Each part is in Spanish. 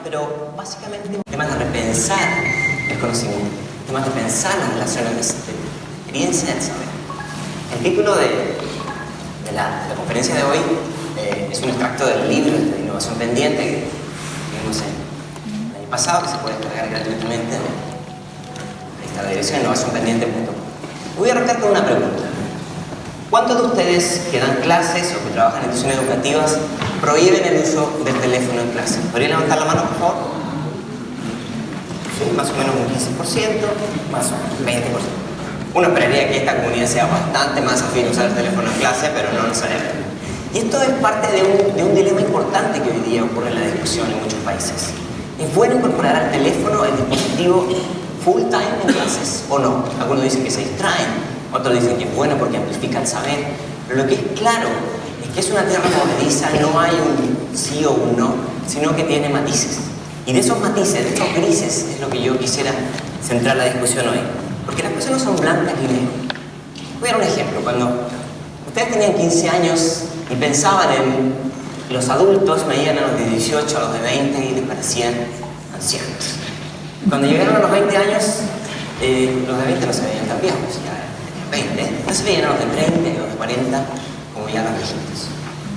pero básicamente temas de repensar el conocimiento, temas de pensar las relaciones de experiencia del saber. El título de la conferencia de hoy es un extracto del libro de Innovación Pendiente que vimos el año pasado, que se puede descargar gratuitamente en la dirección innovacionpendiente.com. Voy a arrancar con una pregunta. ¿Cuántos de ustedes que dan clases o que trabajan en instituciones educativas prohíben el uso del teléfono en clase? ¿Podrían levantar la mano, por favor? Sí, más o menos un 15%, más o menos 20%. Uno esperaría que esta comunidad sea bastante más afín a usar el teléfono en clase, pero no necesariamente. Y esto es parte de un dilema importante que hoy día ocurre en la discusión en muchos países. ¿Es bueno incorporar al teléfono el dispositivo full time en clases o no? Algunos dicen que se distraen, otros dicen que es bueno porque amplifica el saber, pero lo que es claro es que es una tierra movediza, no hay un sí o un no, sino que tiene matices. Y de esos matices, de estos grises, es lo que yo quisiera centrar la discusión hoy. Porque las cosas no son blancas y negras. Voy a dar un ejemplo. Cuando ustedes tenían 15 años y pensaban en los adultos, veían a los de 18, a los de 20 y les parecían ancianos. Cuando llegaron a los 20 años, los de 20 no se veían tan viejos, ya 20, no se veían a los de 30 y a los de 40 como ya los viejitos.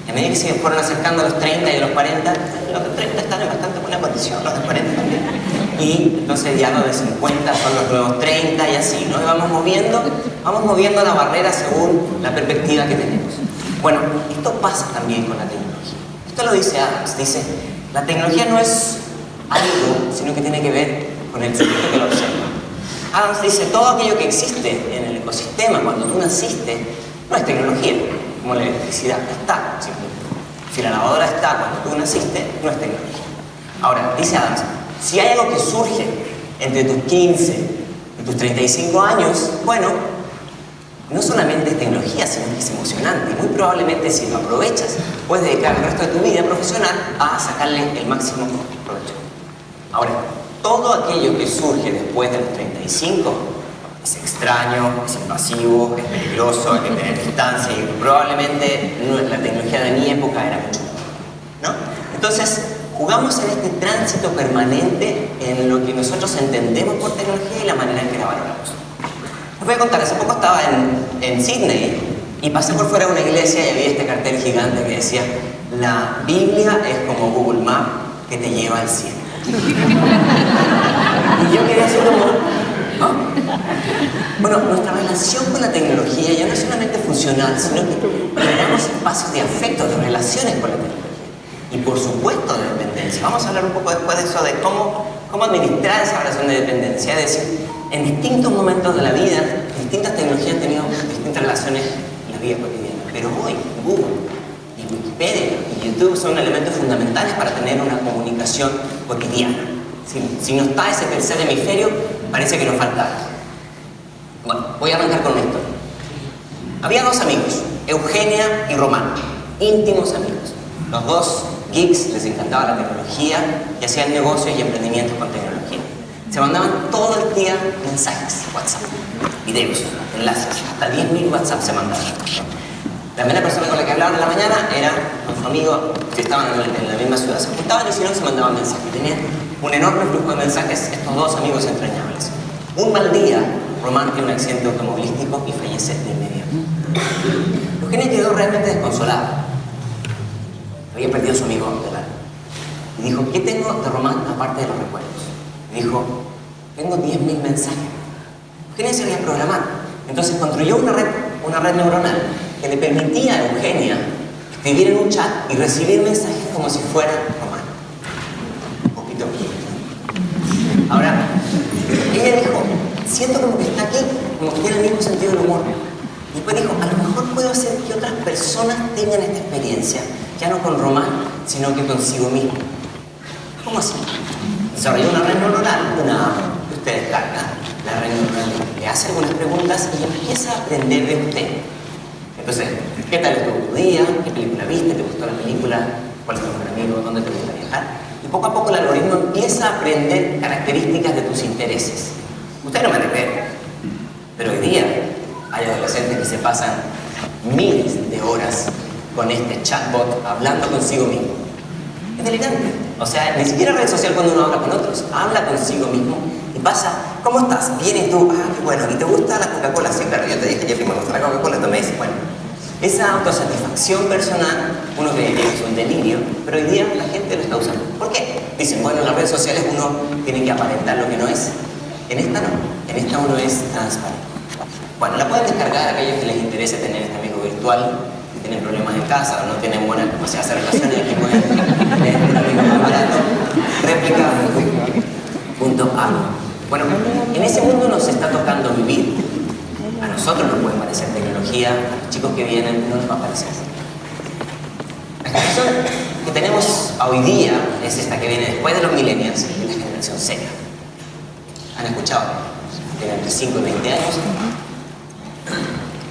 A medida que se fueron acercando a los 30 y a los 40, los de 30 están en bastante buena condición, los de 40 también. Y entonces ya los de 50 son los nuevos 30 y así, ¿no? Y vamos moviendo la barrera según la perspectiva que tenemos. Bueno, esto pasa también con la tecnología. Esto lo dice Adams, dice, la tecnología no es algo, sino que tiene que ver con el sujeto que lo observa. Adams dice, todo aquello que existe en el ecosistema cuando tú naciste no es tecnología, como la electricidad, está simplemente. Si la lavadora está cuando tú naciste, no es tecnología. Ahora, dice Adams, si hay algo que surge entre tus 15 y tus 35 años, bueno, no solamente es tecnología, sino que es emocionante. Y muy probablemente si lo aprovechas, puedes dedicar el resto de tu vida profesional a sacarle el máximo provecho. Ahora, todo aquello que surge después de los 35 es extraño, es invasivo, es peligroso, hay que tener distancia y probablemente la tecnología de mi época era mucho mejor, ¿no? Entonces, jugamos en este tránsito permanente en lo que nosotros entendemos por tecnología y la manera en que la valoramos. Les voy a contar, hace poco estaba en Sydney y pasé por fuera de una iglesia y había este cartel gigante que decía la Biblia es como Google Maps que te lleva al cielo. Y yo quería hacer como, ¿no? Bueno, nuestra relación con la tecnología ya no es solamente funcional, sino que generamos espacios de afecto, de relaciones con la tecnología. Y por supuesto de dependencia. Vamos a hablar un poco después de eso, de cómo administrar esa relación de dependencia. Es decir, en distintos momentos de la vida, distintas tecnologías han tenido distintas relaciones en la vida cotidiana. Pero hoy, Google y Wikipedia y YouTube son elementos fundamentales para tener una comunicación cotidiana. Si no está ese tercer hemisferio, parece que nos falta algo. Bueno, voy a arrancar con una historia. Había dos amigos, Eugenia y Román, íntimos amigos. Los dos geeks, les encantaba la tecnología y hacían negocios y emprendimientos con tecnología. Se mandaban todo el día mensajes, WhatsApp, videos, enlaces, hasta 10.000 WhatsApp se mandaban. La primera persona con la que hablaban en la mañana era con su amigo, si estaban en la misma ciudad, se juntaban y si no se mandaban mensajes. Tenían un enorme flujo de mensajes estos dos amigos entrañables. Un mal día, Román tiene un accidente automovilístico y fallece de inmediato. Eugenia quedó realmente desconsolada. Había perdido a su amigo del alma. Y dijo, ¿qué tengo de Román aparte de los recuerdos? Y dijo, tengo 10.000 mensajes. Eugenia sabía programar. Entonces construyó una red neuronal que le permitía a Eugenia escribir en un chat y recibir mensajes como si fuera Román. Un poquito. Ahora, ella dijo, siento como que está aquí, como que tiene el mismo sentido del humor. Y después dijo, a lo mejor puedo hacer que otras personas tengan esta experiencia, ya no con Román, sino que consigo mismo. ¿Cómo así? Desarrolló una red neuronal, una app que usted descarga. La red neuronal le hace algunas preguntas y empieza a aprender de usted. Entonces, ¿qué tal estuvo tu día? ¿Qué película viste? ¿Te gustó la película? ¿Cuál es tu mejor amigo? ¿Dónde te gusta viajar? Y poco a poco el algoritmo empieza a aprender características de tus intereses. Ustedes no me van a creer, pero hoy día hay adolescentes que se pasan miles de horas con este chatbot hablando consigo mismo. Es delirante. O sea, ni siquiera red social cuando uno habla con otros, habla consigo mismo y pasa, ¿cómo estás? Bien, y tú, qué bueno, ¿y te gusta la Coca-Cola? Sí, claro, yo te dije, Jeffrey, me gusta la Coca-Cola, tú me dices, bueno. Esa autosatisfacción personal, uno cree que es un delirio, pero hoy día la gente lo está usando. ¿Por qué? Dicen, bueno, en las redes sociales uno tiene que aparentar lo que no es. En esta no, en esta uno es transparente. Bueno, la pueden descargar a aquellos que les interese tener este amigo virtual, que tienen problemas en casa o no tienen buena capacidad de hacer relaciones, aquí pueden tener este amigo más barato, réplica.alo. Bueno, en ese mundo nos está tocando vivir. A nosotros nos puede parecer tecnología, a los chicos que vienen no nos va a parecer. La generación que tenemos hoy día es esta que viene después de los millennials, y la generación Z. ¿Han escuchado? Tienen entre 5 y 20 años,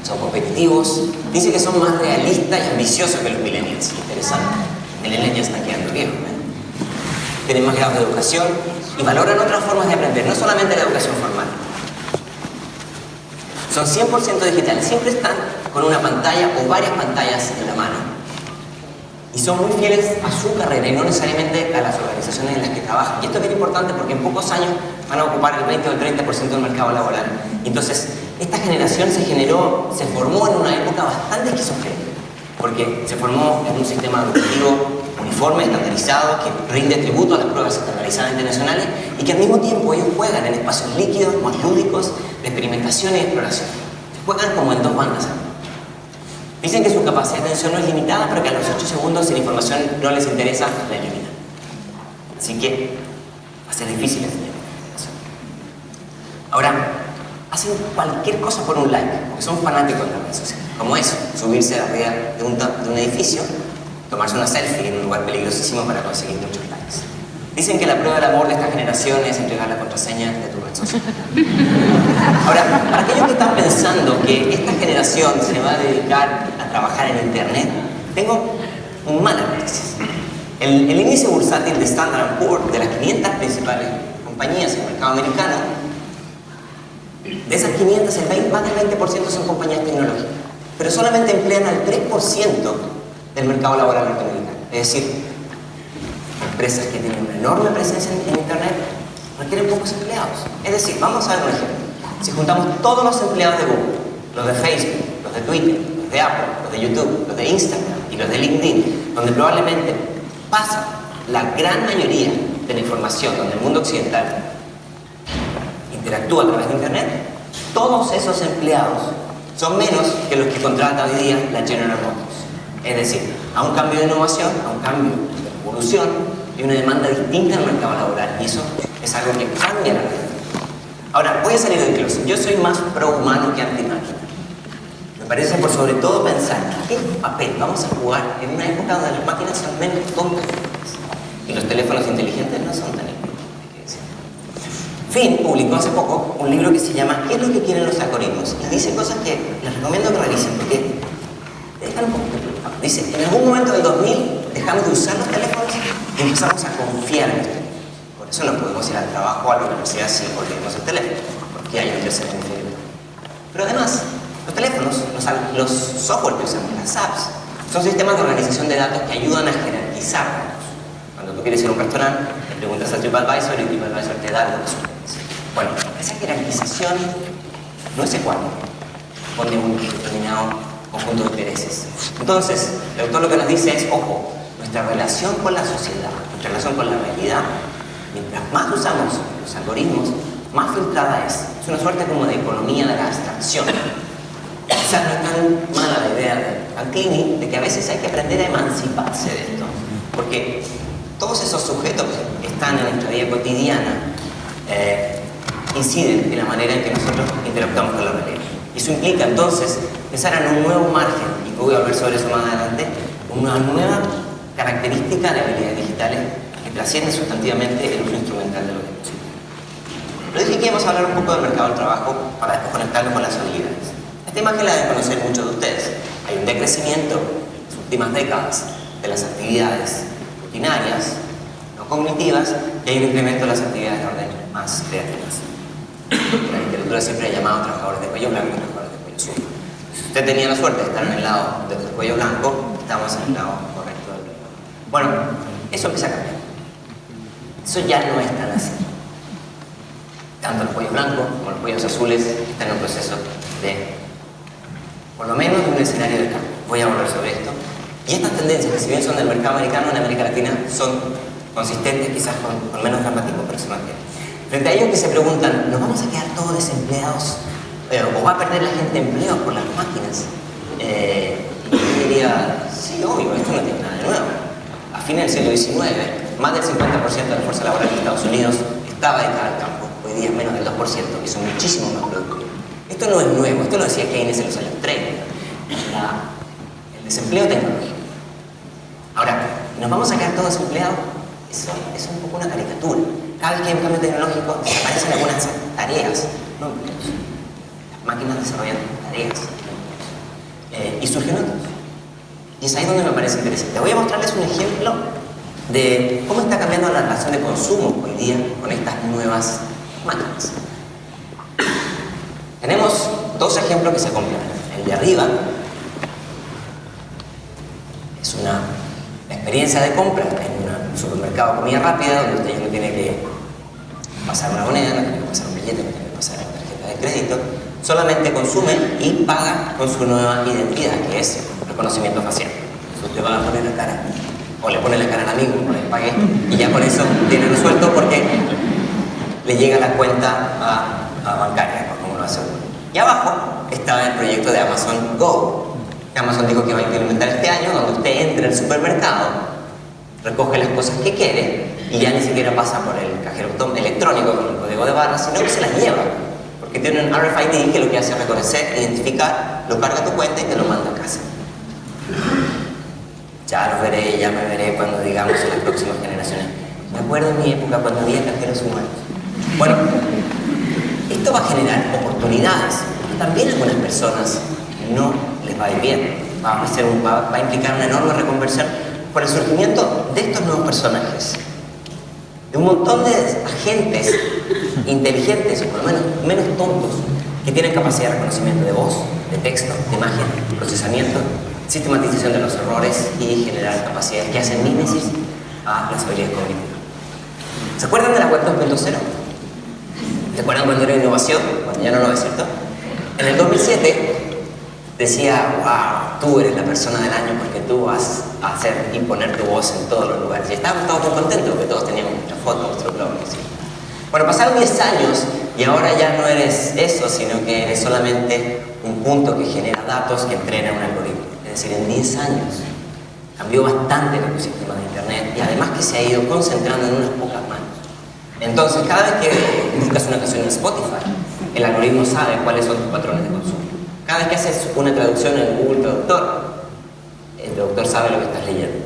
son competitivos, dicen que son más realistas y ambiciosos que los millennials. Interesante. El millennial está quedando viejo, tienen más grados de educación y valoran otras formas de aprender, no solamente la educación formal. Son 100% digitales, siempre están con una pantalla o varias pantallas en la mano. Y son muy fieles a su carrera y no necesariamente a las organizaciones en las que trabajan. Y esto es bien importante porque en pocos años van a ocupar el 20 o el 30% del mercado laboral. Entonces, esta generación se formó en una época bastante esquizofrénica, porque se formó en un sistema educativo uniforme, estandarizado, que rinde tributo a las pruebas estandarizadas internacionales y que al mismo tiempo ellos juegan en espacios líquidos, más lúdicos, de experimentación y exploración. Juegan como en dos bandas. Dicen que su capacidad de atención no es limitada, pero que a los 8 segundos si la información no les interesa, la eliminan. Así que va a ser difícil enseñar. Ahora, hacen cualquier cosa por un like, porque son fanáticos de las redes sociales. Como eso, subirse arriba de un edificio, tomarse una selfie en un lugar peligrosísimo para conseguir muchos likes. Dicen que la prueba del amor de esta generación es entregar la contraseña de tu red social. Ahora, para aquellos que están pensando que esta generación se va a dedicar a trabajar en Internet, tengo un mal análisis. El índice bursátil de Standard & Poor's, de las 500 principales compañías en el mercado americano, de esas 500, más del 20% son compañías tecnológicas, pero solamente emplean al 3% del mercado laboral norteamericano. Es decir, empresas que tienen una enorme presencia en Internet requieren pocos empleados. Es decir, vamos a ver un ejemplo. Si juntamos todos los empleados de Google, los de Facebook, los de Twitter, los de Apple, los de YouTube, los de Instagram y los de LinkedIn, donde probablemente pasa la gran mayoría de la información, donde el mundo occidental interactúa a través de Internet, todos esos empleados son menos que los que contrata hoy día la General Motors. Es decir, a un cambio de innovación, a un cambio de evolución y una demanda distinta en el mercado laboral. Y eso es algo que cambia la vida. Ahora, voy a salir del closet. Yo soy más pro-humano que anti-máquina. Me parece por sobre todo pensar qué papel vamos a jugar en una época donde las máquinas son menos tontas y los teléfonos inteligentes no son tan inteligentes. Finn publicó hace poco un libro que se llama ¿Qué es lo que quieren los algoritmos? Y dice cosas que les recomiendo que revisen porque te dejan un poquito preocupados. Dice, en algún momento del 2000 dejamos de usar los teléfonos y empezamos a confiar en los teléfonos. Por eso no podemos ir al trabajo o a la universidad si olvidamos el teléfono, porque hay un tercer hemisferio. Pero además, los teléfonos, los software que usamos, las apps, son sistemas de organización de datos que ayudan a jerarquizar datos. Cuando tú quieres ir a un restaurante, le preguntas a TripAdvisor y TripAdvisor te da lo que sugerencias. Bueno, esa jerarquización no es ecuánime, responde a un determinado conjunto de intereses. Entonces, el autor lo que nos dice es, ojo, nuestra relación con la sociedad, nuestra relación con la realidad, mientras más usamos los algoritmos, más filtrada es. Es una suerte como de economía de la abstracción. Quizás no es tan mala la idea de Al-Clini de que a veces hay que aprender a emanciparse de esto, porque todos esos sujetos que están en nuestra vida cotidiana inciden en la manera en que nosotros interactuamos con la realidad. Y eso implica entonces pensar en un nuevo margen, y voy a hablar sobre eso más adelante, una nueva característica de habilidades digitales que trasciende sustantivamente el uso instrumental de lo que es posible. Pero dije que íbamos a hablar un poco del mercado del trabajo para después conectarlo con las habilidades. Esta imagen la deben conocer muchos de ustedes. Hay un decrecimiento en las últimas décadas de las actividades rutinarias, no cognitivas, y hay un incremento de las actividades de orden más creativas. La literatura siempre ha llamado a trabajadores de cuello blanco y trabajadores de cuello azul. Si usted tenía la suerte de estar en el lado del cuello blanco, estamos en el lado correcto del cuello. Bueno, Eso empieza a cambiar. Eso ya no es tan así. Tanto los pollos blancos como los pollos azules están en un proceso de, por lo menos, de un escenario de cambio. Voy a volver sobre esto. Y estas tendencias, que si bien son del mercado americano, en América Latina son consistentes, quizás con menos dramatismo, pero se mantienen. Frente a ellos que se preguntan, ¿nos vamos a quedar todos desempleados? ¿O va a perder la gente empleo por las máquinas? Y yo diría, sí, obvio, esto no tiene nada de nuevo. A fines del siglo XIX, más del 50% de la fuerza laboral de Estados Unidos estaba dedicada al campo. Hoy día es menos del 2%, que son muchísimo más productivos. Esto no es nuevo, esto lo decía Keynes en los años 30. El desempleo tecnológico. Ahora, ¿nos vamos a quedar todos desempleados? Eso es un poco una caricatura. Cada vez que hay un cambio tecnológico, desaparecen algunas tareas, no empleos. Las máquinas desarrollan tareas, y surgen otros. Y es ahí donde me parece interesante. Voy a mostrarles un ejemplo de cómo está cambiando la relación de consumo hoy día con estas nuevas máquinas. Tenemos dos ejemplos que se complementan. El de arriba es una experiencia de compra en un supermercado de comida rápida, donde usted ya no tiene que pasar una moneda, no tiene que pasar un billete, no tiene que pasar una tarjeta de crédito, solamente consume y paga con su nueva identidad, que es reconocimiento facial. Entonces usted va a poner la cara, o le pone la cara al amigo, o le pague, y ya con eso tiene resuelto porque le llega la cuenta a bancaria, como lo hace uno. Y abajo está el proyecto de Amazon Go, que Amazon dijo que va a implementar este año, donde usted entra al supermercado, recoge las cosas que quiere y ya ni siquiera pasa por el cajero electrónico con el código de barras, sino que se las lleva, porque tiene un RFID que lo que hace es reconocer, identificar, lo carga a tu cuenta y te lo manda a casa. Ya lo veré, ya me veré cuando digamos en las próximas generaciones. Me acuerdo en mi época cuando había cajeros humanos. Bueno, esto va a generar oportunidades. También a algunas personas no les va a ir bien. Va a implicar una enorme reconversión por el surgimiento de estos nuevos personajes. De un montón de agentes inteligentes, o por lo menos menos tontos, que tienen capacidad de reconocimiento de voz, de texto, de imagen, procesamiento, sistematización de los errores y generar capacidades que hacen mímesis a las habilidades cognitivas. ¿Se acuerdan de la web 2.0? ¿Se acuerdan cuando era innovación? Bueno, ya no lo es, ¿cierto? En el 2007 decía, wow, tú eres la persona del año porque tú vas a hacer y poner tu voz en todos los lugares. Y estábamos todos muy contentos porque todos teníamos nuestra foto, nuestro blog, ¿sí? Bueno, pasaron 10 años y ahora ya no eres eso, sino que eres solamente un punto que genera datos que entrena un algoritmo. Es decir, en 10 años cambió bastante el ecosistema de Internet y además que se ha ido concentrando en unas pocas manos. Entonces, cada vez que buscas una canción en Spotify, el algoritmo sabe cuáles son tus patrones de consumo. Cada vez que haces una traducción en Google Traductor, el traductor sabe lo que estás leyendo.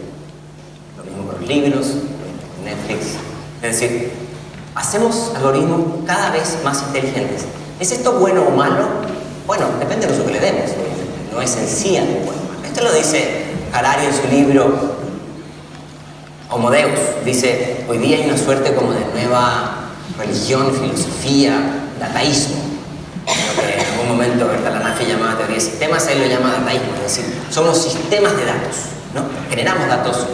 Lo mismo con los libros, lo mismo con Netflix. Es decir, hacemos algoritmos cada vez más inteligentes. ¿Es esto bueno o malo? Bueno, depende del uso que le demos, obviamente. No es en sí algo bueno o malo. Esto lo dice Harari en su libro Homo Deus. Dice, hoy día hay una suerte como de nueva religión, filosofía, dataísmo. Lo que en algún momento Berta Lanafi llamaba teoría de sistemas, él lo llama dataísmo. Es decir, somos sistemas de datos, ¿no? Generamos datos.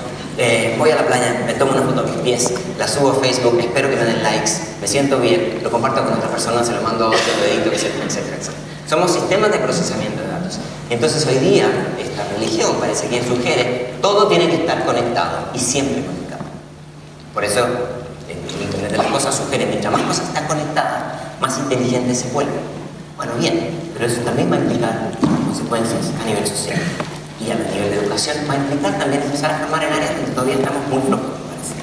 Voy a la playa, me tomo una foto de mis pies, la subo a Facebook, espero que me den likes, me siento bien, lo comparto con otra persona, se lo mando a otro, lo edito, etcétera, etcétera, etcétera. Somos sistemas de procesamiento de datos. Y entonces hoy día, esta religión parece que sugiere, todo tiene que estar conectado y siempre conectado. Por eso, el Internet de las cosas sugiere, mientras más cosas están conectadas, más inteligentes se vuelven. Bueno, bien, pero eso también va a implicar consecuencias a nivel social. Y a nivel de educación va a implicar también empezar a formar en áreas donde todavía estamos muy flojos, me parece.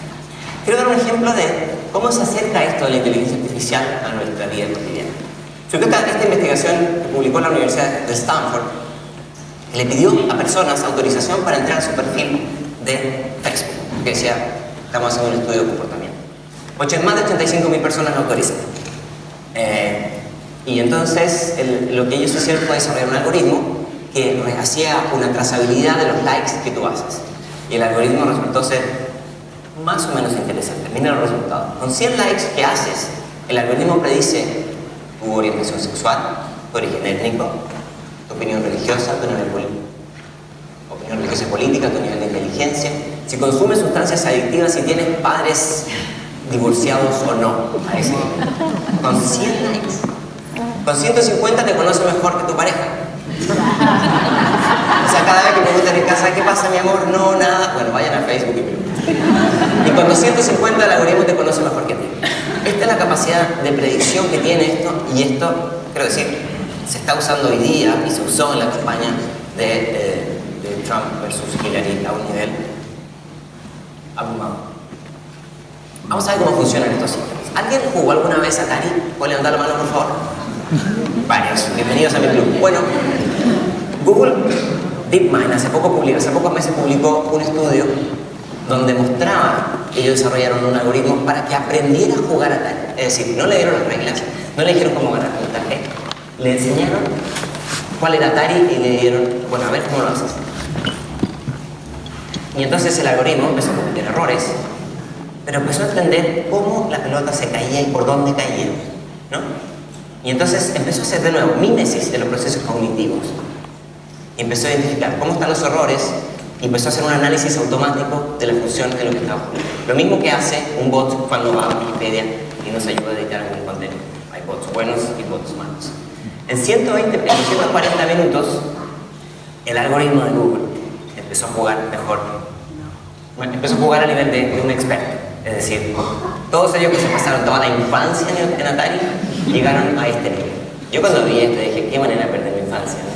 Quiero dar un ejemplo de cómo se acerca esto de la inteligencia artificial a nuestra vida cotidiana. Esta investigación que publicó la Universidad de Stanford le pidió a personas autorización para entrar a su perfil de Facebook, que decía, estamos haciendo un estudio de comportamiento. Más de 85.000 personas lo autorizan. Y entonces lo que ellos hicieron fue desarrollar un algoritmo que hacía una trazabilidad de los likes que tú haces. Y el algoritmo resultó ser más o menos interesante. Mira los resultados. Con 100 likes que haces, el algoritmo predice tu orientación sexual, tu origen étnico, tu opinión religiosa, tu nivel político, opinión religiosa y política, tu nivel de inteligencia, si consumes sustancias adictivas, si tienes padres divorciados o no, a ese nivel. Con 100 likes. Con 150 te conoce mejor que tu pareja. O sea, cada vez que preguntan en casa, ¿qué pasa, mi amor? No, nada. Bueno, vayan a Facebook y pregunten. Y con 250 el algoritmo te conoce mejor que a ti. Esta es la capacidad de predicción que tiene esto, y esto, quiero decir, se está usando hoy día y se usó en la campaña de Trump versus Hillary a un nivel abrumado. Vamos a ver cómo funcionan estos sistemas. ¿Alguien jugó alguna vez Atari? ¿Puede levantar la mano, por favor? Varios. Bienvenidos a mi club. Bueno, Google DeepMind hace pocos meses publicó un estudio donde mostraba que ellos desarrollaron un algoritmo para que aprendiera a jugar Atari. Es decir, no le dieron las reglas, no le dijeron cómo ganar con el tarjeta. Le enseñaron cuál era Atari y le dieron, bueno, a ver cómo lo haces. Y entonces el algoritmo empezó a cometer errores, pero empezó a entender cómo la pelota se caía y por dónde caía, ¿no? Y entonces empezó a hacer de nuevo mímesis de los procesos cognitivos. Y empezó a identificar cómo están los errores y empezó a hacer un análisis automático de las funciones de lo que estaba ocurriendo. Lo mismo que hace un bot cuando va a Wikipedia y nos ayuda a editar algún contenido. Hay bots buenos y bots malos. En 140 minutos, el algoritmo de Google empezó a jugar mejor. Bueno, empezó a jugar a nivel de un experto. Es decir, todos ellos que se pasaron toda la infancia en Atari llegaron a este nivel. Yo cuando vi esto dije, qué manera de perder mi infancia, ¿no?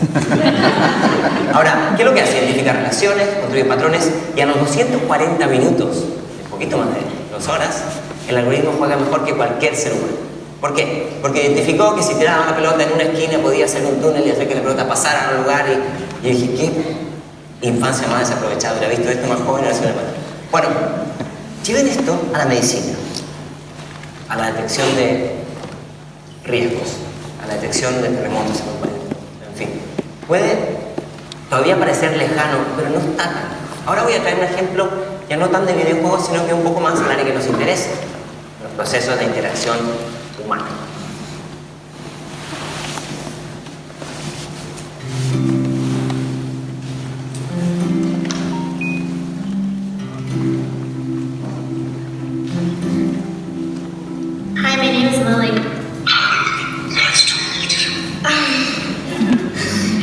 Ahora, ¿qué es lo que hace? Identifica relaciones, construye patrones, y a los 240 minutos, un poquito más de 2 horas, el algoritmo juega mejor que cualquier ser humano. ¿Por qué? Porque identificó que si tiraban la pelota en una esquina podía hacer un túnel y hacer que la pelota pasara a un lugar, y dije, ¿qué infancia más desaprovechada? Hubiera visto esto más joven, ahora se me mata. Bueno, lleven esto a la medicina, a la detección de riesgos, a la detección de terremotos en un país. En fin, puede todavía parecer lejano, pero no está tan. Ahora voy a traer un ejemplo ya no tan de videojuegos, sino que un poco más al área que nos interesa, los procesos de interacción humana. Hi, my name is Lily. Nice to meet you.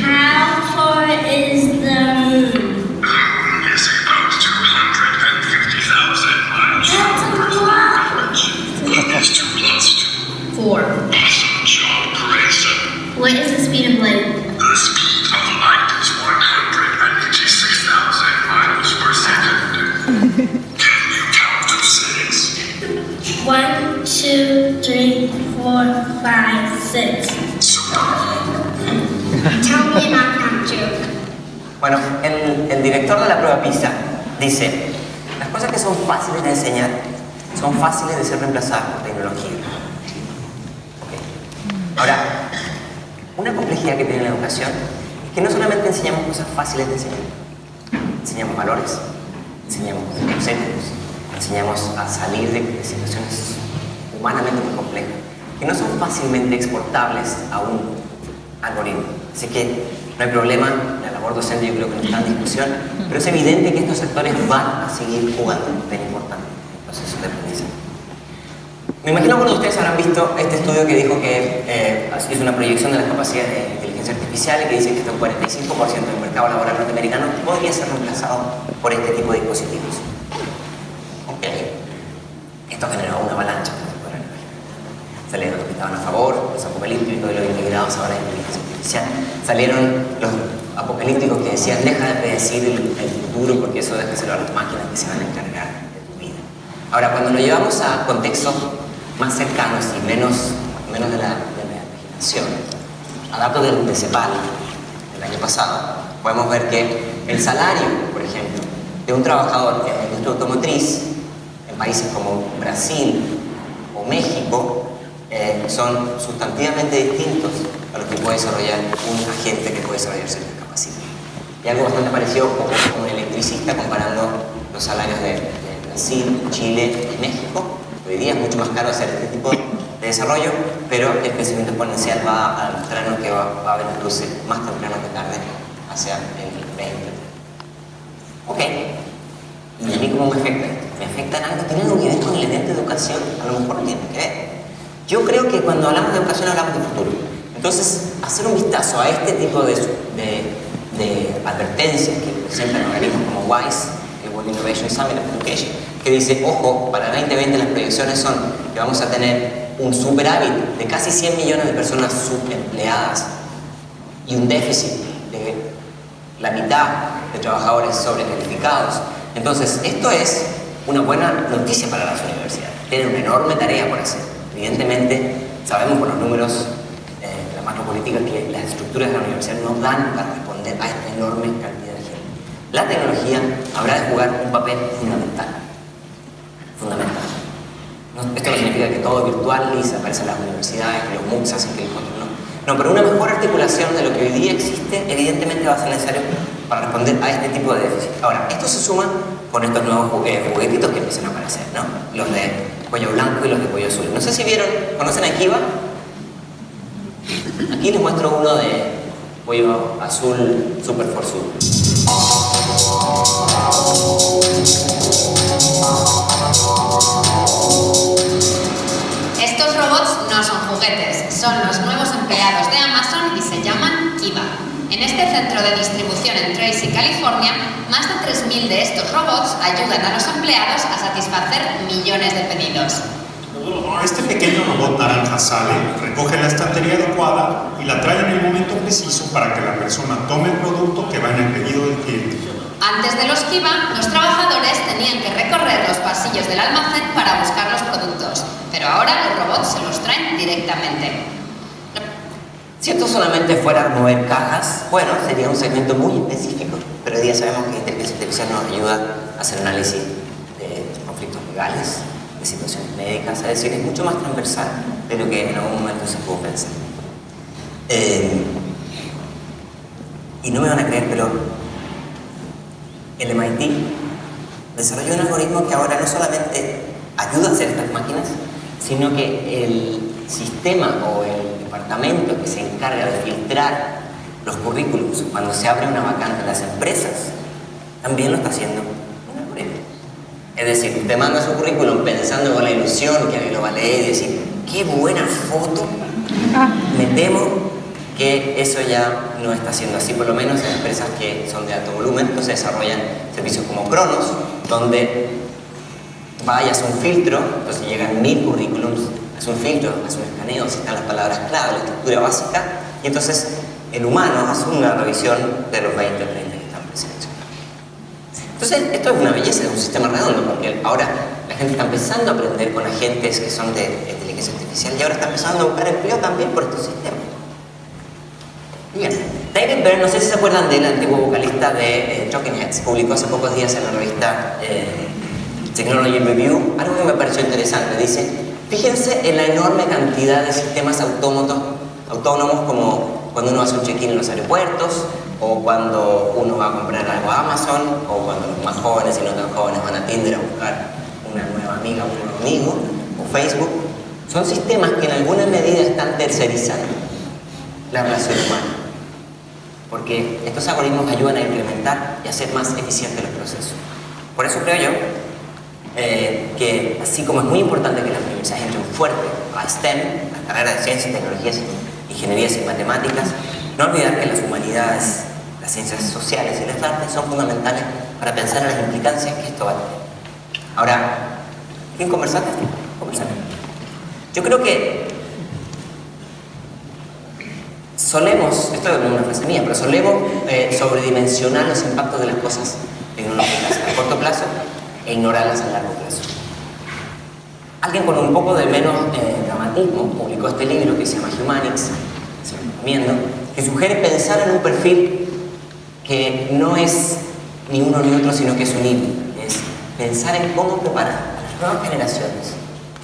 How far is the moon? It's about 250,000 miles. That's a lot. It's 2 plus 2. 4. Awesome job, Grayson. What is the speed of light? The speed of light is 186,000 miles per second. Can you count to 6? 1, 2, 3, 4, 5, 6. Tell me an unknown joke. Bueno, el director de la prueba PISA dice, las cosas que son fáciles de enseñar son fáciles de ser reemplazadas por tecnología. Okay. Ahora, una complejidad que tiene la educación es que no solamente enseñamos cosas fáciles de enseñar, enseñamos valores, enseñamos conceptos, enseñamos a salir de situaciones humanamente muy complejas, que no son fácilmente exportables a un algoritmo. Así que no hay problema, la labor docente yo creo que no está en discusión, pero es evidente que estos sectores van a seguir jugando un papel importante en el proceso de aprendizaje. Me imagino que algunos de ustedes habrán visto este estudio que dijo que hizo una proyección de las capacidades de inteligencia artificial y que dice que hasta un 45% del mercado laboral norteamericano podría ser reemplazado por este tipo de dispositivos. Okay. Esto generó una avalancha. Salieron los que estaban a favor, los apocalípticos y los integrados ahora en inteligencia artificial. Salieron los apocalípticos que decían deja de predecir el futuro porque eso déjeselo a las máquinas que se van a encargar de tu vida. Ahora, cuando lo llevamos a contextos más cercanos y menos de la imaginación, a datos de CEPAL del año pasado, podemos ver que el salario, por ejemplo, de un trabajador en la industria automotriz en países como Brasil o México son sustantivamente distintos a los que puede desarrollar un agente que puede desarrollar ciertas capacidades. Y algo bastante parecido con un electricista comparando los salarios de Brasil, Chile y México. Hoy día es mucho más caro hacer este tipo de desarrollo, pero el crecimiento exponencial va a mostrarnos que va a haber un cruce más temprano que tarde hacia el 2030. Ok. ¿Y a mí cómo me afecta esto? Me afecta en algo, tiene algo que ver con el evento de educación, a lo mejor no tiene que ver. Yo creo que cuando hablamos de educación hablamos de futuro. Entonces, hacer un vistazo a este tipo de advertencias que presentan organismos como WISE, el World Innovation Summit of Education, que dice, ojo, para el 2020 las proyecciones son que vamos a tener un superávit de casi 100 millones de personas subempleadas y un déficit de la mitad de trabajadores sobrecalificados. Entonces, esto es una buena noticia para las universidades. Tienen una enorme tarea por hacer. Evidentemente, sabemos por los números la macropolítica que las estructuras de la universidad no dan para responder a esta enorme cantidad de gente. La tecnología habrá de jugar un papel fundamental. Fundamental. Esto no significa que todo virtual y se aparece en las universidades, que los MOOCs hacen que el control no, pero una mejor articulación de lo que hoy día existe evidentemente va a ser necesario para responder a este tipo de déficit. Ahora, esto se suma con estos nuevos juguetitos que empiezan a aparecer, ¿no? Los de cuello blanco y los de cuello azul. No sé si vieron, ¿conocen a Kiva? Aquí les muestro uno de cuello azul Super Forzudo. Estos robots no son juguetes, son los nuevos empleados de Amazon y se llaman Kiva. En este centro de distribución en Tracy, California, más de 3.000 de estos robots ayudan a los empleados a satisfacer millones de pedidos. Este pequeño robot naranja sale, recoge la estantería adecuada y la trae en el momento preciso para que la persona tome el producto que va en el pedido del cliente. Antes de los Kiva, los trabajadores tenían que recorrer los pasillos del almacén para buscar los productos, pero ahora los robots se los traen directamente. Si esto solamente fuera mover cajas, bueno, sería un segmento muy específico, pero hoy día sabemos que la inteligencia artificial nos ayuda a hacer análisis de conflictos legales, de situaciones médicas, es decir, es mucho más transversal de lo que en algún momento se pudo pensar. Y no me van a creer, pero el MIT desarrolló un algoritmo que ahora no solamente ayuda a hacer estas máquinas, sino que el sistema o el departamento que se encarga de filtrar los currículums cuando se abre una vacante en las empresas, también lo está haciendo un algoritmo. Es decir, usted manda su currículum pensando con la ilusión que alguien lo va a leer y decir, ¡qué buena foto! Me temo que eso ya no está siendo así, por lo menos en empresas que son de alto volumen. Entonces desarrollan servicios como Cronos, donde vayas a un filtro, entonces llegan 1000 currículums, hace un filtro, hace un escaneo, si están las palabras clave, la estructura básica, y entonces el humano hace una revisión de los 20 o 30 que están preseleccionados. Entonces, esto es una belleza, es un sistema redondo, porque ahora la gente está empezando a aprender con agentes que son de inteligencia artificial y ahora está empezando a buscar empleo también por estos sistemas. Bien, David Byrne, no sé si se acuerdan del antiguo vocalista de Talking Heads, publicó hace pocos días en la revista Technology Review algo que me pareció interesante. Dice, fíjense en la enorme cantidad de sistemas autónomos como cuando uno hace un check-in en los aeropuertos, o cuando uno va a comprar algo a Amazon, o cuando los más jóvenes y no tan jóvenes van a Tinder a buscar una nueva amiga o un nuevo amigo, o Facebook. Son sistemas que en alguna medida están tercerizando la relación humana, porque estos algoritmos ayudan a implementar y hacer más eficientes los procesos. Por eso creo yo que así como es muy importante que las universidades entren fuerte a STEM, las carreras de ciencias, tecnologías, ingenierías y matemáticas, no olvidar que las humanidades, las ciencias sociales y las artes son fundamentales para pensar en las implicancias que esto va a tener. Ahora, ¿quieren conversar? Conversar. Yo creo que solemos, esto es una frase mía, pero solemos sobredimensionar los impactos de las cosas tecnológicas a corto plazo e ignorarlas a largo plazo. Alguien con un poco de menos dramatismo publicó este libro que se llama Humanics, se lo recomiendo, que sugiere pensar en un perfil que no es ni uno ni otro, sino que es un híbrido. Es pensar en cómo preparar a las nuevas generaciones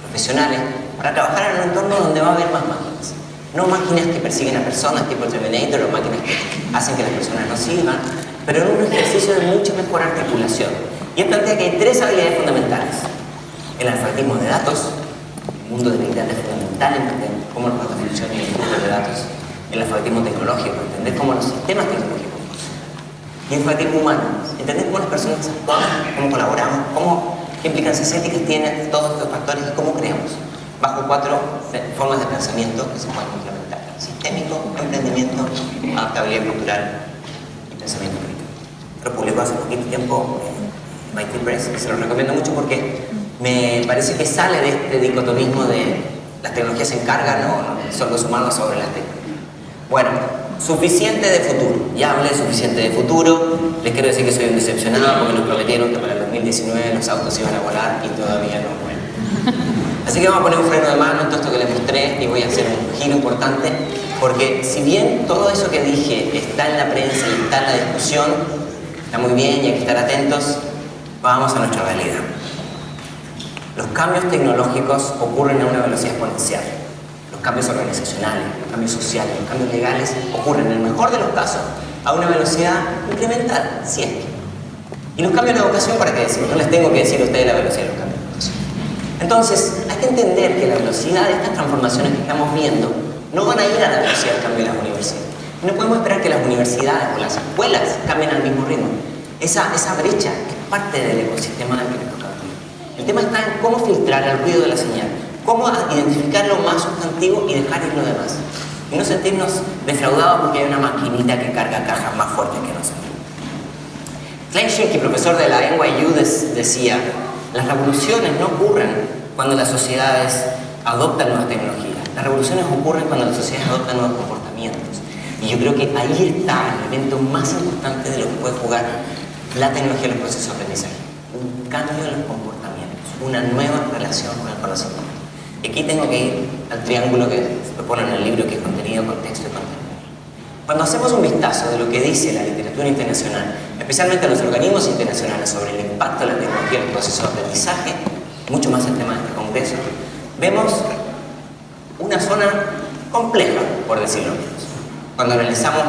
profesionales para trabajar en un entorno donde va a haber más máquinas. No máquinas que persiguen a personas tipo Terminator o máquinas que hacen que las personas no sirvan, pero en un ejercicio de mucha mejor articulación. Y él plantea que hay 3 habilidades fundamentales. El alfabetismo de datos, el mundo de Big Data es fundamental entender cómo los datos funcionan y el flujo de datos. El alfabetismo tecnológico, entender cómo los sistemas tecnológicos funcionan. Y y el fanatismo humano. Entender cómo las personas actuamos, cómo colaboramos, qué implicancias éticas tienen todos estos factores y cómo creamos, bajo 4 formas de pensamiento que se pueden complementar: sistémico, emprendimiento, adaptabilidad cultural y pensamiento crítico. Lo publicó hace poquito tiempo MIT Press, y se lo recomiendo mucho porque me parece que sale de este dicotomismo de las tecnologías se encargan o son los humanos sobre las tecnologías. Bueno, suficiente de futuro. Ya hablé suficiente de futuro. Les quiero decir que soy un decepcionado porque nos prometieron que para el 2019 los autos iban a volar y todavía no vuelan. Así que vamos a poner un freno de mano en todo esto que les mostré y voy a hacer un giro importante, porque si bien todo eso que dije está en la prensa y está en la discusión, está muy bien y hay que estar atentos, vamos a nuestra realidad. Los cambios tecnológicos ocurren a una velocidad exponencial. Los cambios organizacionales, los cambios sociales, los cambios legales ocurren, en el mejor de los casos, a una velocidad incremental, si es que. Y los cambios de educación, ¿para qué decimos? No les tengo que decir a ustedes la velocidad de los cambios de educación. Entonces, hay que entender que la velocidad de estas transformaciones que estamos viendo no van a ir a la velocidad del cambio de las universidades. Y no podemos esperar que las universidades o las escuelas cambien al mismo ritmo. Esa brecha es parte del ecosistema del que nos toca vivir. El tema está en cómo filtrar el ruido de la señal, cómo identificar lo más sustantivo y dejar ir lo demás. Y no sentirnos defraudados porque hay una maquinita que carga cajas más fuertes que nosotros. Klein Shinky, profesor de la NYU, decía: las revoluciones no ocurren cuando las sociedades adoptan nuevas tecnologías. Las revoluciones ocurren cuando las sociedades adoptan nuevos comportamientos. Y yo creo que ahí está el evento más importante de lo que puede jugar la tecnología en los procesos de aprendizaje. Un cambio en los comportamientos, una nueva relación con el conocimiento. Y aquí tengo que ir al triángulo que se propone en el libro, que es contenido, contexto y contenido. Cuando hacemos un vistazo de lo que dice la literatura internacional, especialmente los organismos internacionales, sobre el impacto de la tecnología en el proceso de aprendizaje, mucho más el tema de este congreso, vemos una zona compleja, por decirlo menos. Cuando analizamos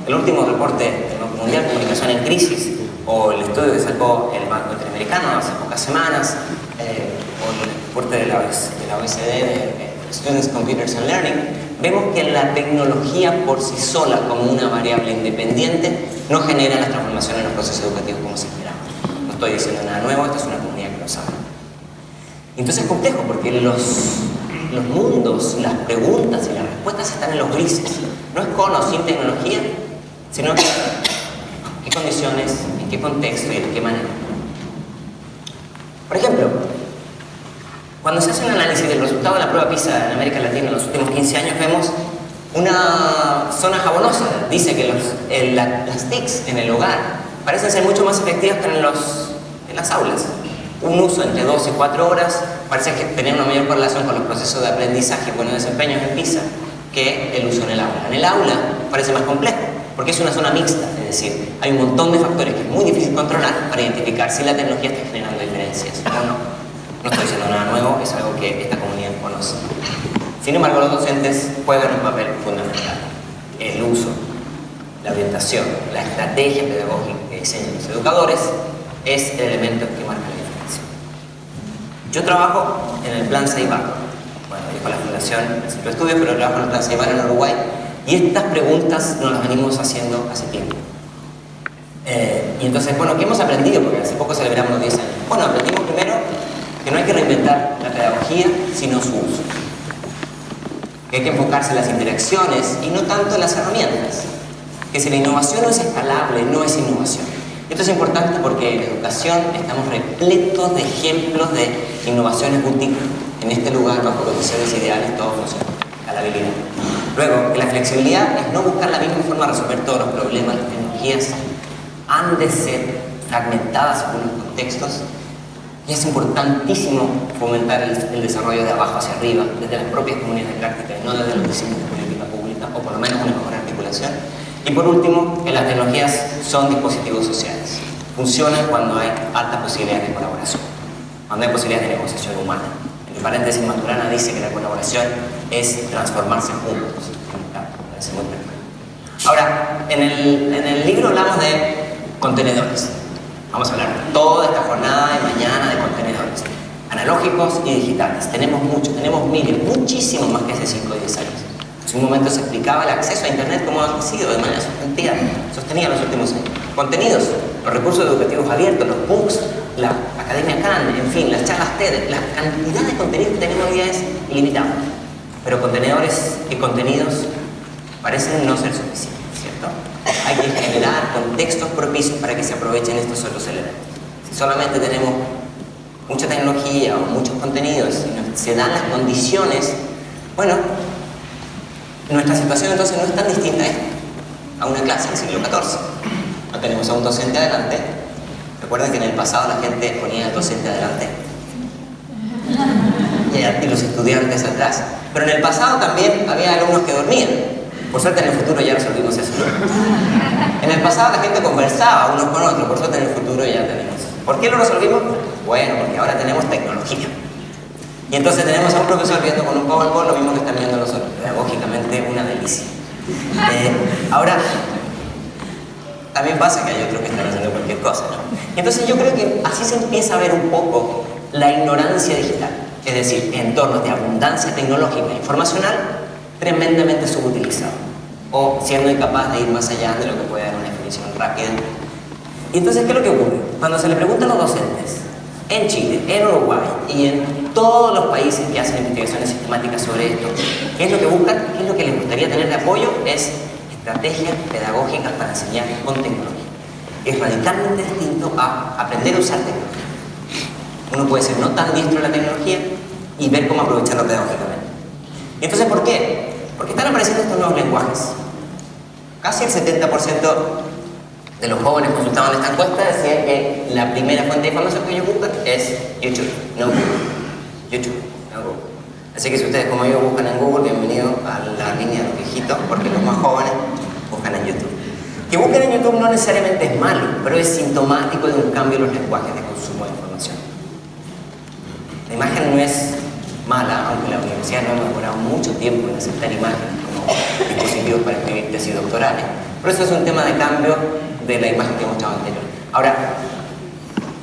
el último reporte del Banco Mundial de Comunicación en Crisis, o el estudio que sacó el Banco Interamericano hace pocas semanas, o el reporte de la OECD de Students, Computers and Learning, vemos que la tecnología por sí sola, como una variable independiente, no genera las transformaciones en los procesos educativos como se esperaba. No estoy diciendo nada nuevo, esta es una comunidad que lo sabe. Entonces es complejo porque los mundos, las preguntas y las respuestas están en los grises. No es con o sin tecnología, sino que en qué condiciones, en qué contexto y de qué manera. Por ejemplo, cuando se hace un análisis del resultado de la prueba PISA en América Latina en los últimos 15 años, vemos una zona jabonosa. Dice que las TICs en el hogar parecen ser mucho más efectivas que en las aulas. Un uso entre 2 y 4 horas parece que tener una mayor correlación con los procesos de aprendizaje y buenos desempeños en PISA que el uso en el aula. En el aula parece más complejo, porque es una zona mixta, es decir, hay un montón de factores que es muy difícil controlar para identificar si la tecnología está generando diferencias o no. No estoy diciendo nada nuevo, es algo que esta comunidad conoce. Sin embargo, los docentes juegan un papel fundamental. El uso, la orientación, la estrategia pedagógica que diseñan los educadores es el elemento que marca la diferencia. Yo trabajo en el Plan Ceibal. Bueno, yo con la Fundación del Centro de Estudios, pero trabajo en el Plan Ceibal en Uruguay. Y estas preguntas nos las venimos haciendo hace tiempo. Y entonces, bueno, ¿qué hemos aprendido? Porque hace poco celebramos los 10 años. Bueno, aprendimos primero que no hay que reinventar la pedagogía, sino su uso. Que hay que enfocarse en las interacciones y no tanto en las herramientas. Que si la innovación no es escalable, no es innovación. Esto es importante porque en la educación estamos repletos de ejemplos de innovaciones boutique. En este lugar, bajo condiciones ideales, todo funciona. Escalabilidad. Luego, que la flexibilidad es no buscar la misma forma de resolver todos los problemas. Las tecnologías han de ser fragmentadas según los contextos. Y es importantísimo fomentar el desarrollo de abajo hacia arriba, desde las propias comunidades de práctica y no desde los diseños de política pública, o por lo menos una mejor articulación. Y por último, que las tecnologías son dispositivos sociales. Funcionan cuando hay altas posibilidades de colaboración, cuando hay posibilidades de negociación humana. Entre paréntesis, Maturana dice que la colaboración es transformarse juntos. Me parece muy perfecto. Ahora, en el libro hablamos de contenedores. Vamos a hablar toda esta jornada de mañana de contenedores analógicos y digitales. Tenemos muchos, tenemos miles, muchísimos más que hace 5 o 10 años. En su momento se explicaba el acceso a Internet como ha sido de manera sostenida en los últimos años. Contenidos, los recursos educativos abiertos, los books, la Academia Khan, en fin, las charlas TED, la cantidad de contenido que tenemos hoy día es ilimitada. Pero contenedores y contenidos parecen no ser suficientes, ¿cierto? Hay que generar contextos propicios para que se aprovechen estos otros elementos. Si solamente tenemos mucha tecnología o muchos contenidos y no se dan las condiciones, bueno, nuestra situación entonces no es tan distinta a una clase del siglo XIV. No tenemos a un docente adelante. Recuerden que en el pasado la gente ponía al docente adelante y los estudiantes atrás. Pero en el pasado también había alumnos que dormían. Por suerte en el futuro ya resolvimos eso. En el pasado la gente conversaba unos con otros. Por suerte en el futuro ya tenemos. ¿Por qué lo resolvimos? Bueno, porque ahora tenemos tecnología. Y entonces tenemos a un profesor viendo con un PowerPoint lo mismo que están viendo nosotros. Pedagógicamente una delicia. Ahora, también pasa que hay otros que están haciendo cualquier cosa, ¿no? Entonces yo creo que así se empieza a ver un poco la ignorancia digital. Es decir, entornos de abundancia tecnológica e informacional tremendamente subutilizado. O siendo incapaz de ir más allá de lo que puede dar una definición rápida. Y entonces, ¿qué es lo que ocurre? Cuando se le pregunta a los docentes, en Chile, en Uruguay y en todos los países que hacen investigaciones sistemáticas sobre esto, ¿qué es lo que buscan? ¿Qué es lo que les gustaría tener de apoyo? Es estrategias pedagógicas para enseñar con tecnología. Es radicalmente distinto a aprender a usar tecnología. Uno puede ser no tan diestro en la tecnología y ver cómo aprovecharlo pedagógicamente. ¿Y entonces por qué? Porque están apareciendo estos nuevos lenguajes. Casi el 70% de los jóvenes consultados en esta encuesta decían que la primera fuente de información que ellos buscan es YouTube, no Google. YouTube, no Google. Así que si ustedes como yo buscan en Google, bienvenidos a la línea de los viejitos, porque los más jóvenes buscan en YouTube. Que busquen en YouTube no necesariamente es malo, pero es sintomático de un cambio en los lenguajes de consumo de información. La imagen no es mala, aunque la universidad no ha demorado mucho tiempo en aceptar imágenes como dispositivos para escribir tesis doctorales. Pero eso es un tema de cambio de la imagen que hemos mostrado anterior. Ahora,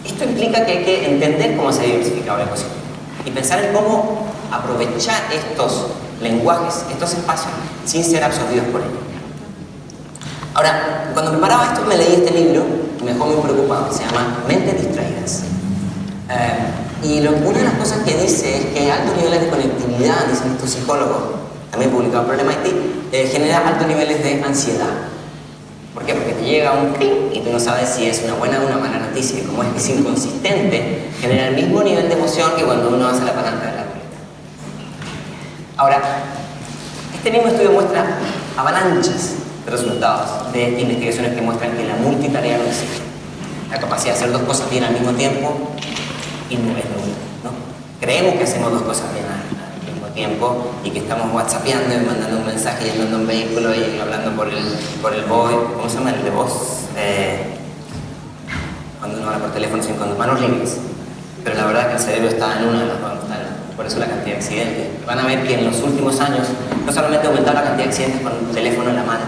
esto implica que hay que entender cómo se ha diversificado el ecosistema y pensar en cómo aprovechar estos lenguajes, estos espacios, sin ser absorbidos por ellos. Ahora, cuando preparaba esto me leí este libro y me dejó muy preocupado, se llama Mentes Distraídas. Una de las cosas que dice es que altos niveles de conectividad, dicen estos psicólogos, también publicado por el MIT, genera altos niveles de ansiedad. ¿Por qué? Porque te llega un ping y tú no sabes si es una buena o una mala noticia. Y como es inconsistente, genera el mismo nivel de emoción que cuando uno hace la palanca de la ruleta. Ahora, este mismo estudio muestra avalanchas de resultados de investigaciones que muestran que la multitarea no existe. La capacidad de hacer dos cosas bien al mismo tiempo y no es nula, ¿no? Creemos que hacemos dos cosas bien al mismo tiempo y que estamos whatsappeando y mandando un mensaje y andando en vehículo y hablando por el voice, ¿cómo se llama? El de voz, cuando uno habla por teléfono sin con manos libres. Pero la verdad es que el cerebro está en una de las dos, por eso la cantidad de accidentes. Van a ver que en los últimos años no solamente ha aumentado la cantidad de accidentes con un teléfono en la mano,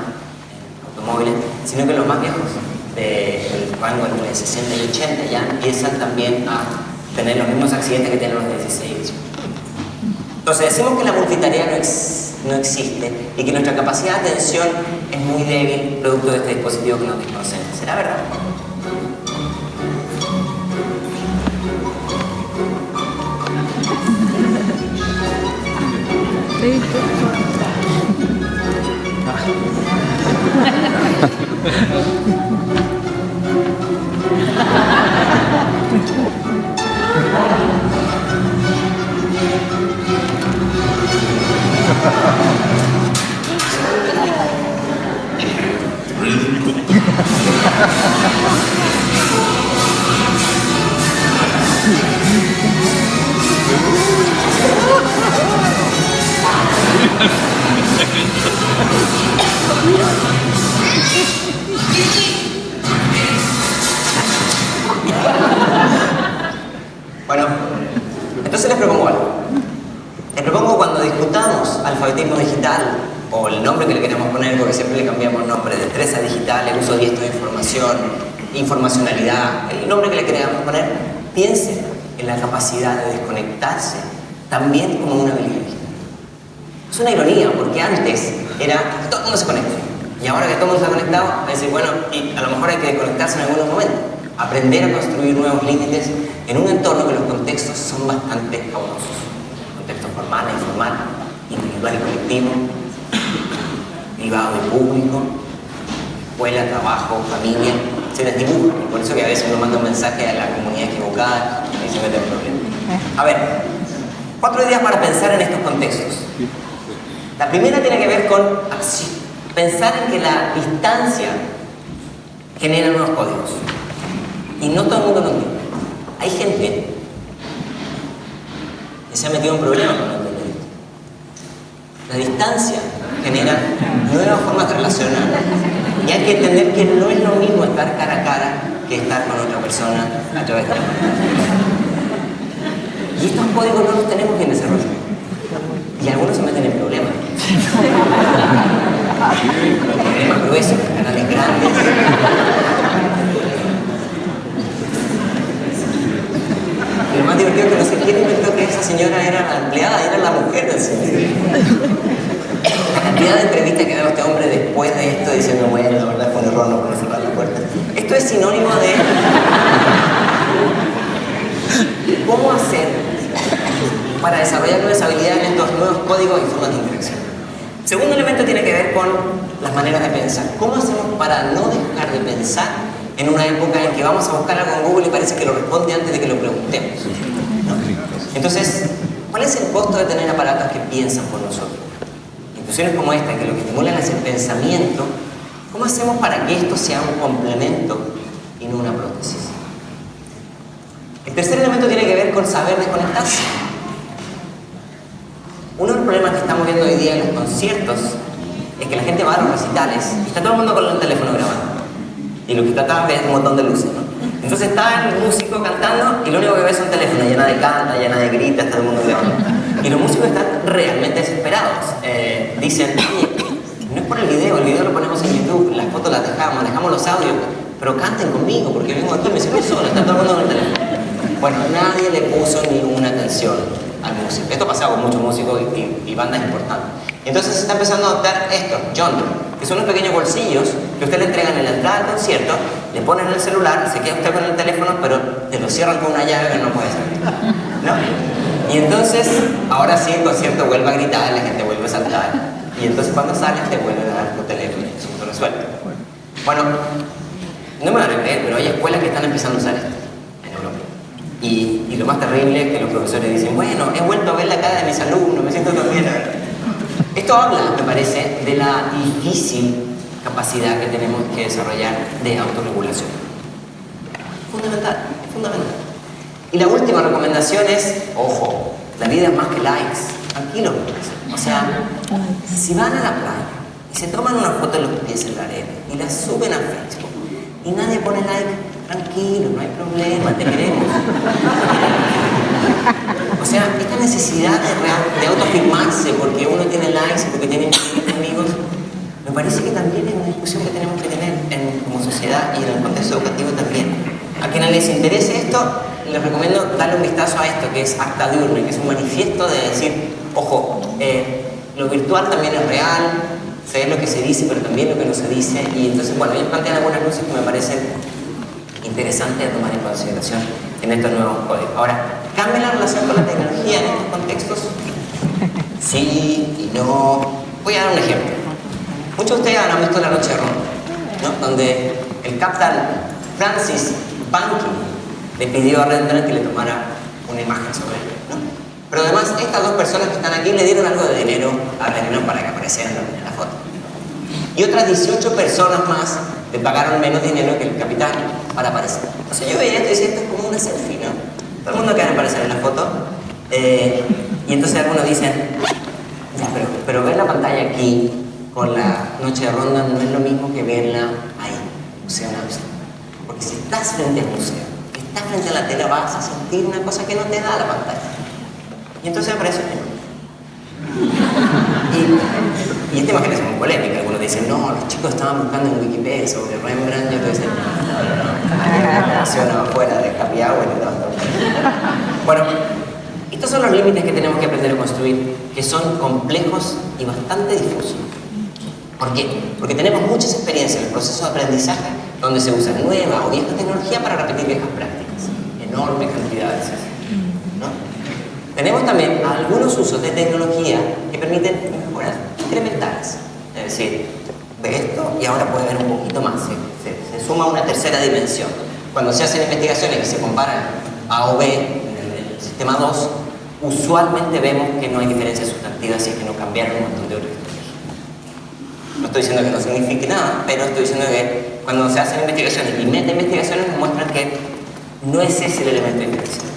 automóviles, sino que los más viejos, del rango entre 60 y 80, ya empiezan también a tener los mismos accidentes que tienen los 16 y 18. Entonces decimos que la multitarea no existe y que nuestra capacidad de atención es muy débil producto de este dispositivo que nos desconcentra. ¿Será verdad? Bueno, entonces les propongo algo. Les propongo cuando discutamos alfabetismo digital o el nombre que le queramos poner, porque siempre le cambiamos nombre, destreza digital, el uso diestro de información, informacionalidad, el nombre que le queramos poner, piensen en la capacidad de desconectarse también como una habilidad digital. Es una ironía, porque antes era que todo el mundo se conecte. Y ahora que todo el mundo está conectado, va a decir, bueno, y a lo mejor hay que desconectarse en algunos momentos. Aprender a construir nuevos límites en un entorno que los contextos son bastante caóticos. Contexto formal e informal, individual y colectivo, privado y público, escuela, trabajo, familia, se desdibuja. Y por eso que a veces uno manda un mensaje a la comunidad equivocada y se mete en problemas. A ver, 4 ideas para pensar en estos contextos. La primera tiene que ver con acción. Pensar en que la distancia genera nuevos códigos. Y no todo el mundo lo entiende. Hay gente que se ha metido en problemas con el entender esto. La distancia genera nuevas formas de relacionar. Y hay que entender que no es lo mismo estar cara a cara que estar con otra persona a través de la pantalla. Y estos códigos no los tenemos bien desarrollados. Y algunos se meten en problemas. Problemas gruesos, canales grandes. Y lo más divertido es que no sé quién inventó que esa señora era la empleada, era la mujer del señor. La cantidad de entrevistas que da este hombre después de esto diciendo, bueno, la verdad fue un error no poder cerrar la puerta. Esto es sinónimo de cómo hacer para desarrollar nuevas habilidades en estos nuevos códigos y formas de interacción. Segundo elemento tiene que ver con las maneras de pensar. ¿Cómo hacemos para no dejar de pensar en una época en que vamos a buscar algo en Google y parece que lo responde antes de que lo preguntemos? ¿No? Entonces, ¿cuál es el costo de tener aparatos que piensan por nosotros? Instituciones como esta, que lo que estimulan es el pensamiento, ¿cómo hacemos para que esto sea un complemento y no una prótesis? El tercer elemento tiene que ver con saber desconectarse. Uno de los problemas que estamos viendo hoy día en los conciertos es que la gente va a los recitales y está todo el mundo con el teléfono grabando. Y lo que está atrás es un montón de luces, ¿no? Entonces está el músico cantando y lo único que ve es un teléfono llena de canta, llena de grita, está todo el mundo grabando. Y los músicos están realmente desesperados. Dicen, oye, no es por el video lo ponemos en YouTube, las fotos las dejamos los audios, pero canten conmigo porque vengo aquí y me dicen, no solo, está todo el mundo con el teléfono. Bueno, nadie le puso ninguna atención al músico. Esto pasa con muchos músicos y bandas importantes. Entonces se está empezando a adoptar esto, John, que son unos pequeños bolsillos que usted le entregan en la entrada del concierto, le ponen el celular, se queda usted con el teléfono, pero te lo cierran con una llave que no puede salir, ¿no? Y entonces, ahora sí el concierto vuelve a gritar, la gente vuelve a saltar, y entonces cuando sales te vuelven a dar tu teléfono y el asunto resuelto. Bueno, no me van a creer, pero hay escuelas que están empezando a usar esto en Europa. Y lo más terrible es que los profesores dicen, bueno, he vuelto a ver la cara de mis alumnos, me siento tan bien. Esto habla, me parece, de la difícil capacidad que tenemos que desarrollar de autorregulación. Fundamental, es fundamental. Y la última recomendación es, ojo, la vida es más que likes, tranquilo. O sea, si van a la playa y se toman una foto de los pies en la arena y la suben a Facebook y nadie pone like, tranquilo, no hay problema, te queremos. O sea, esta necesidad de autoafirmarse porque uno tiene likes, porque tiene amigos, me parece que también es una discusión que tenemos que tener como sociedad y en el contexto educativo también. A quienes les interese esto, les recomiendo darle un vistazo a esto, que es Acta Diurne, que es un manifiesto de decir, ojo, lo virtual también es real, se ve lo que se dice, pero también lo que no se dice, y entonces, bueno, ellos plantean algunas luces que me parecen interesantes a tomar en consideración en estos nuevos códigos. Ahora, ¿cambia la relación con la tecnología en estos contextos? Sí y no. Voy a dar un ejemplo. Muchos de ustedes han visto La Noche de Ronda, ¿no? Donde el capitán Francis Banking le pidió a Rembrandt que le tomara una imagen sobre él, ¿no? Pero además, estas dos personas que están aquí le dieron algo de dinero a Rembrandt para que apareciera en la foto. Y otras 18 personas más le pagaron menos dinero que el capitán para aparecer. O sea, yo veía esto y decía, esto es como una selfie, ¿no? Todo el mundo quiere aparecer en la foto. Y entonces algunos dicen, ya, pero ver la pantalla aquí con La Noche de Ronda no es lo mismo que verla ahí, Museo Amsterdam. Porque si estás frente al museo, estás frente a la tela, vas a sentir una cosa que no te da la pantalla. Y entonces aparece el tema. Y esta imagen es muy polémica. Algunos dicen, no, los chicos estaban buscando en Wikipedia sobre Rembrandt. Yo te decía, no, hay información afuera de Happy Hour y todo. Bueno, Estos son los límites que tenemos que aprender a construir, que son complejos y bastante difusos. ¿Por qué? Porque tenemos muchas experiencias en el proceso de aprendizaje donde se usa nueva o vieja tecnología para repetir viejas prácticas, enormes cantidades, ¿no? Tenemos también algunos usos de tecnología que permiten mejoras incrementales, es decir, de esto y ahora puede haber un poquito más, se suma una tercera dimensión. Cuando se hacen investigaciones que se comparan A o B en el sistema 2, usualmente vemos que no hay diferencias sustantivas y que no cambiaron un montón de otras tecnologías. No estoy diciendo que no signifique nada, pero estoy diciendo que cuando se hacen investigaciones y meta-investigaciones nos muestran que no es ese el elemento diferencial.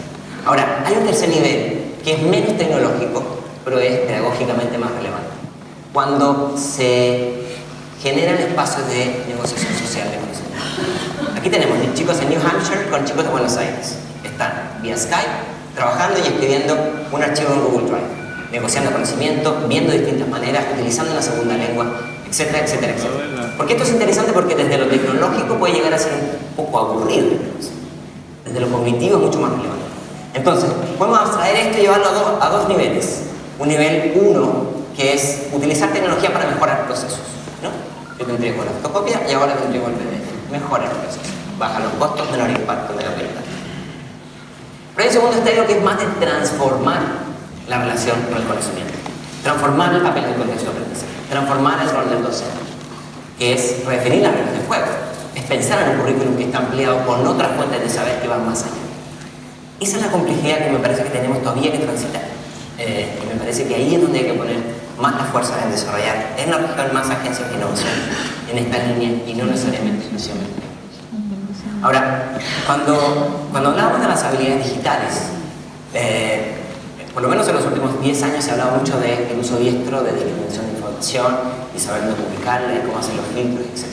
Ahora, hay un tercer nivel que es menos tecnológico, pero es pedagógicamente más relevante. Cuando se generan espacios de negociación social de conocimiento. Aquí tenemos chicos en New Hampshire con chicos de Buenos Aires. Están vía Skype, trabajando y escribiendo un archivo en Google Drive, negociando conocimiento, viendo distintas maneras, utilizando una segunda lengua, etcétera, etcétera, etcétera. ¿Por qué esto es interesante? Porque desde lo tecnológico puede llegar a ser un poco aburrido, desde lo cognitivo es mucho más relevante. Entonces, podemos abstraer esto y llevarlo a dos niveles. Un nivel 1, que es utilizar tecnología para mejorar procesos, ¿no? Yo te entrego la fotocopia y ahora te entrego el PDF. Mejora el proceso, baja los costos, menor impacto de la venta. Pero hay un segundo estadio que es más de transformar la relación con el conocimiento, transformar el papel del contexto de aprendizaje, transformar el rol del docente, que es redefinir las reglas del juego, es pensar en un currículum que está ampliado con otras fuentes de saber que van más allá. Esa es la complejidad que me parece que tenemos todavía que transitar. Y me parece que ahí es donde hay que poner más la fuerza en desarrollar en la región más agencias de innovación en esta línea y no necesariamente exclusivamente. Ahora, cuando hablamos de las habilidades digitales, por lo menos en los últimos 10 años se ha hablado mucho del uso diestro de discriminación de información y saber dónde publicarla y cómo hacer los filtros, etc.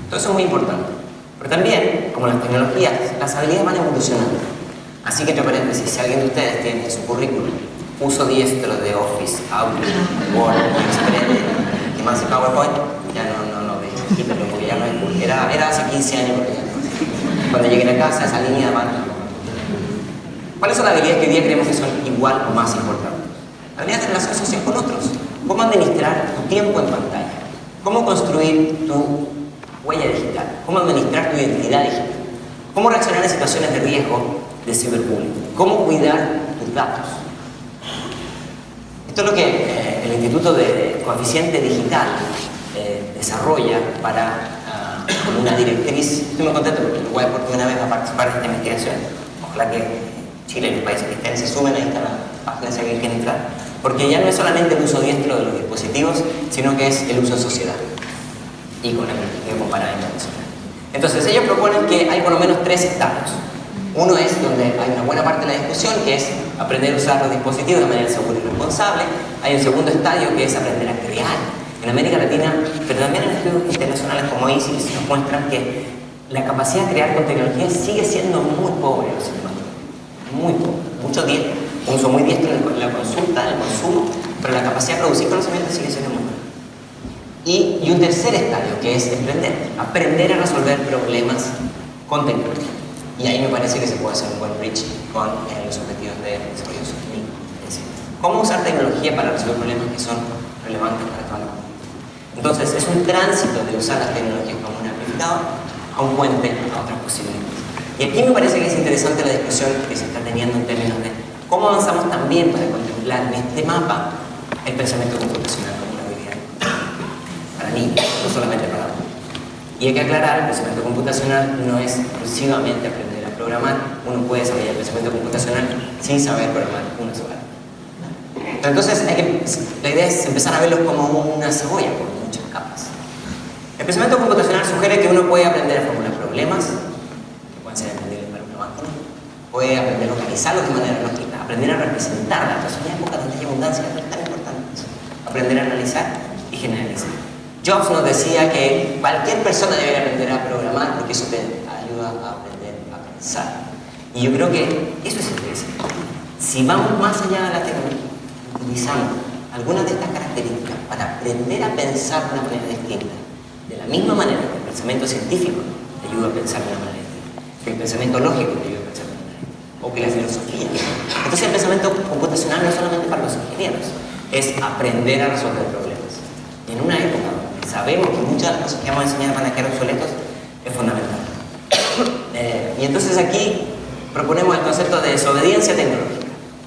Todo eso es muy importante. Pero también, como las tecnologías, las habilidades van evolucionando. Así que, entre paréntesis, si alguien de ustedes tiene en su currículum uso diestro de Office, Outlook, Word, Express y más de PowerPoint, ya no ve, quítalo porque ya no es cool. Era hace 15 años porque ya no. Cuando lleguen a casa, esa línea va. ¿Cuáles son las habilidades que hoy día creemos que son igual o más importantes? Habilidades de relación social con otros. ¿Cómo administrar tu tiempo en pantalla? ¿Cómo construir tu huella digital? ¿Cómo administrar tu identidad digital? ¿Cómo reaccionar en situaciones de riesgo de ciberbullying? ¿Cómo cuidar tus datos? Esto es lo que el Instituto de Coeficiente Digital desarrolla para una directriz. Estoy muy contento porque Uruguay por primera vez va a participar en esta investigación. Ojalá que Chile y los países que estén se sumen, ahí está la página si alguien quiere entrar. Porque ya no es solamente el uso diestro de los dispositivos, sino que es el uso en sociedad y con la perspectiva comparada internacional. Entonces ellos proponen que hay por lo menos 3 estadios. Uno es donde hay una buena parte de la discusión, que es aprender a usar los dispositivos de manera segura y responsable. Hay un segundo estadio que es aprender a crear. En América Latina, pero también en estudios internacionales como ICIS, nos muestran que la capacidad de crear con tecnología sigue siendo muy pobre en los sistemas. Muy pobre. Mucho diestro, un uso muy diestro en la consulta, en el consumo, pero la capacidad de producir conocimiento sigue siendo muy pobre. Y un tercer estadio, que es aprender a resolver problemas con tecnología. Y ahí me parece que se puede hacer un buen bridge con los objetivos de desarrollo sostenible. Es decir, cómo usar tecnología para resolver problemas que son relevantes para toda la comunidad. Entonces, es un tránsito de usar las tecnologías como un amplificador a un puente a otras posibilidades. Y aquí me parece que es interesante la discusión que se está teniendo en términos de cómo avanzamos también para contemplar en este mapa el pensamiento computacional como una habilidad para niños, no solamente para adultos. Y hay que aclarar, el pensamiento computacional no es exclusivamente aprender a programar. Uno puede desarrollar el pensamiento computacional sin saber programar una sola. Entonces, la idea es empezar a verlos como una cebolla con muchas capas. El pensamiento computacional sugiere que uno puede aprender a formular problemas, que pueden ser entendibles para una máquina, puede aprender a organizarlos de manera lógica, aprender a representar datos. En una época donde hay abundancia de datos tan importantes, aprender a analizar y generalizar. Jobs nos decía que cualquier persona debería aprender a programar porque eso te ayuda a aprender a pensar. Y yo creo que eso es interesante. Si vamos más allá de la tecnología, utilizamos algunas de estas características para aprender a pensar de una manera distinta, de la misma manera que el pensamiento científico te ayuda a pensar de una manera distinta, que el pensamiento lógico te ayuda a pensar de una manera distinta. o que la filosofía. Entonces el pensamiento computacional no es solamente para los ingenieros, es aprender a resolver problemas. Y en una época donde sabemos que muchas de las cosas que vamos a enseñar van a quedar obsoletos, es fundamental. Y entonces aquí proponemos el concepto de desobediencia tecnológica.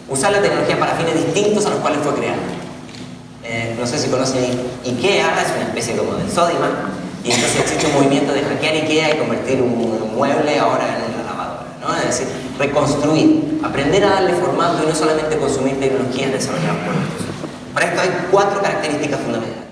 Usar la tecnología para fines distintos a los cuales fue creada. No sé si conocen IKEA, es una especie como de Sodiman, y entonces existe un movimiento de hackear IKEA y convertir un mueble ahora en una lavadora, ¿no? Es decir, reconstruir, aprender a darle formato y no solamente consumir tecnologías desarrolladas por otros. Para esto hay 4 características fundamentales.